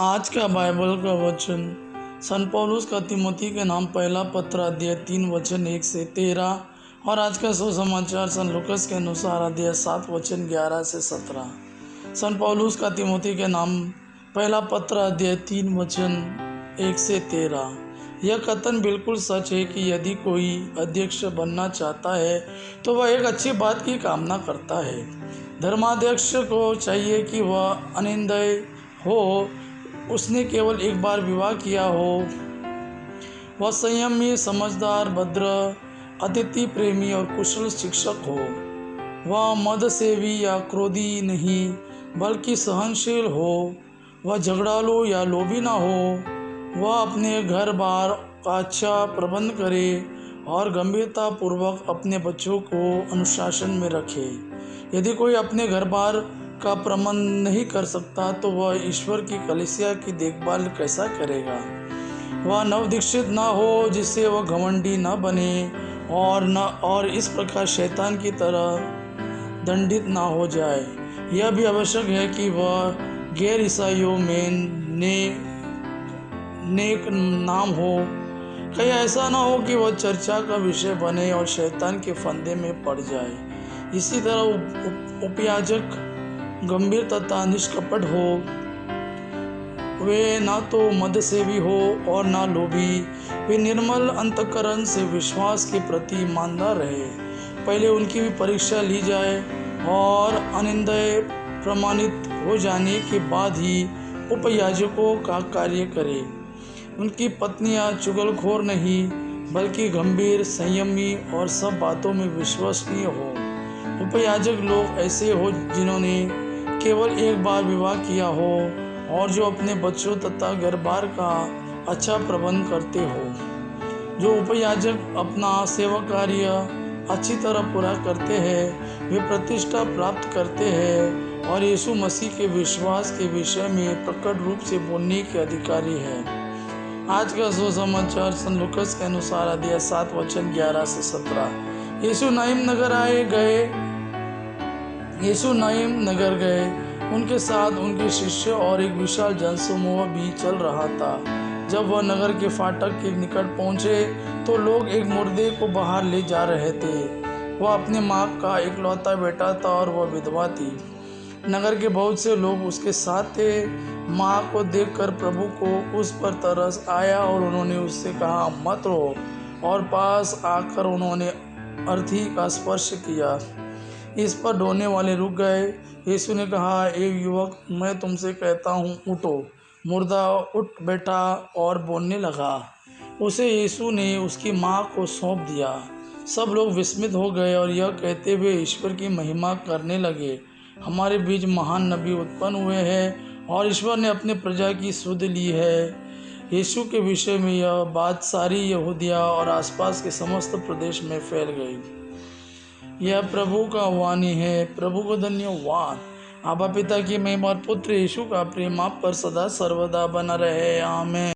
आज का बाइबल का वचन सन पौलुस का तिमोथी के नाम पहला पत्र अध्याय 3 वचन 1 से 13 और आज का सुसमाचार सन लूकस के अनुसार अध्याय 7 वचन 11 से 17। सन पौलुस का तिमोथी के नाम पहला पत्र अध्याय 3 वचन 1 से 13। यह कथन बिल्कुल सच है कि यदि कोई अध्यक्ष बनना चाहता है तो वह एक अच्छी बात की कामना करता है। धर्माध्यक्ष को चाहिए कि वह अनिंदय हो, उसने केवल एक बार विवाह किया हो, वह संयमी, समझदार, भद्र, अतिथि प्रेमी और कुशल शिक्षक हो, वह मदसेवी या क्रोधी नहीं बल्कि सहनशील हो, वह झगड़ालू या लोभी ना हो, वह अपने घर बार का अच्छा प्रबंध करे और गंभीरता पूर्वक अपने बच्चों को अनुशासन में रखे। यदि कोई अपने घर बार का प्रबंध नहीं कर सकता तो वह ईश्वर की कलीसिया की देखभाल कैसा करेगा। वह नवदीक्षित न हो जिससे वह घमंडी न बने और इस प्रकार शैतान की तरह दंडित ना हो जाए। यह भी आवश्यक है कि वह गैर ईसाइयों में नेक नाम हो। कहीं ऐसा ना हो कि वह चर्चा का विषय बने और शैतान के फंदे में पड़ जाए। इसी तरह उपयाजक गंभीर तथा निष्कपट हो, वे ना तो मदसेवी हो और ना लोभी, वे निर्मल अंतःकरण से विश्वास के प्रति ईमानदार रहे। पहले उनकी भी परीक्षा ली जाए और अनिंदय प्रमाणित हो जाने के बाद ही उपयाजकों का कार्य करे। उनकी पत्नियां चुगलखोर नहीं बल्कि गंभीर, संयमी और सब बातों में विश्वसनीय हो। उपयाजक लोग ऐसे हो जिन्होंने केवल एक बार विवाह किया हो और जो अपने बच्चों तथा घर बार का अच्छा प्रबंध करते हो। जो उपयाजक अपना सेवा कार्य अच्छी तरह पूरा करते हैं वे प्रतिष्ठा प्राप्त करते हैं और यीशु मसीह के विश्वास के विषय में प्रकट रूप से बोलने के अधिकारी हैं। आज का सुसमाचार सन लूकस के अनुसार अध्याय 7 वचन 11 से 17। यीशु नाइम नगर गए। उनके साथ उनके शिष्य और एक विशाल जनसमूह भी चल रहा था। जब वह नगर के फाटक के निकट पहुंचे तो लोग एक मुर्दे को बाहर ले जा रहे थे। वह अपनी माँ का इकलौता बेटा था और वह विधवा थी। नगर के बहुत से लोग उसके साथ थे। माँ को देखकर प्रभु को उस पर तरस आया और उन्होंने उससे कहा, मत रो। और पास आकर उन्होंने अर्थी का स्पर्श किया। इस पर ढोने वाले रुक गए। यीशु ने कहा, एक युवक, मैं तुमसे कहता हूँ, उठो। मुर्दा उठ बैठा और बोलने लगा। उसे यीशु ने उसकी माँ को सौंप दिया। सब लोग विस्मित हो गए और यह कहते हुए ईश्वर की महिमा करने लगे, हमारे बीच महान नबी उत्पन्न हुए हैं और ईश्वर ने अपने प्रजा की सुध ली है। यीशु के विषय में यह बात सारी यहूदिया और आसपास के समस्त प्रदेश में फैल गई। यह प्रभु का वाणी है। प्रभु को धन्यवाद। आबा पिता की महिमा और पुत्र यीशु का प्रेम आप पर सदा सर्वदा बना रहे। आमीन।